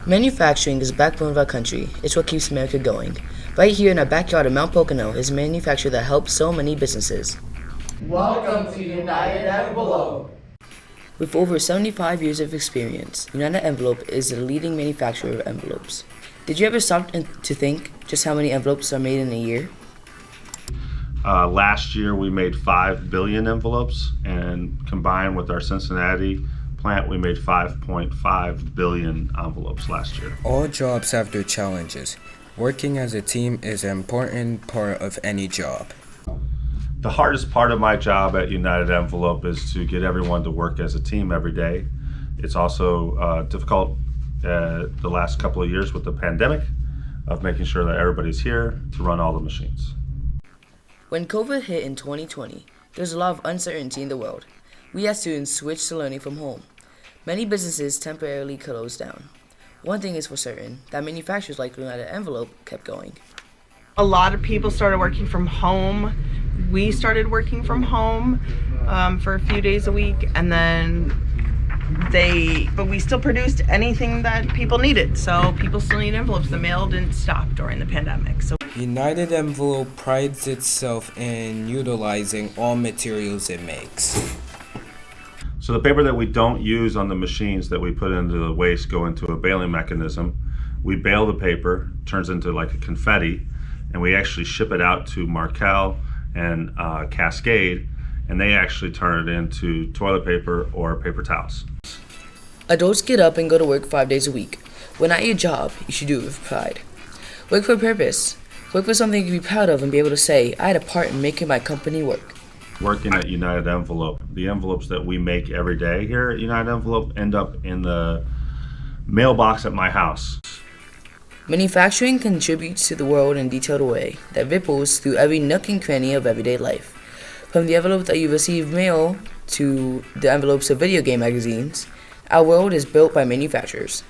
Manufacturing is the backbone of our country. It's what keeps America going. Right here in our backyard of Mount Pocono is a manufacturer that helps so many businesses. Welcome to United Envelope. With over 75 years of experience, United Envelope is the leading manufacturer of envelopes. Did you ever stop to think just how many envelopes are made in a year? Last year we made 5 billion envelopes, and combined with our Cincinnati plant, we made 5.5 billion envelopes last year. All jobs have their challenges. Working as a team is an important part of any job. The hardest part of my job at United Envelope is to get everyone to work as a team every day. It's also difficult the last couple of years with the pandemic of making sure that everybody's here to run all the machines. When COVID hit in 2020, there's a lot of uncertainty in the world. We as students switched to learning from home. Many businesses temporarily closed down. One thing is for certain, that manufacturers like United Envelope kept going. A lot of people started working from home. We started working from home for a few days a week, and then but we still produced anything that people needed. So people still need envelopes. The mail didn't stop during the pandemic. So United Envelope prides itself in utilizing all materials it makes. So the paper that we don't use on the machines that we put into the waste go into a baling mechanism. We bale the paper, turns into like a confetti, and we actually ship it out to Markel and Cascade, and they actually turn it into toilet paper or paper towels. Adults get up and go to work 5 days a week. When at your job, you should do it with pride. Work for a purpose. Work for something you can be proud of and be able to say, I had a part in making my company work. Working at United Envelope, the envelopes that we make every day here at United Envelope end up in the mailbox at my house. Manufacturing contributes to the world in a detailed way that ripples through every nook and cranny of everyday life. From the envelope that you receive mail to the envelopes of video game magazines, our world is built by manufacturers.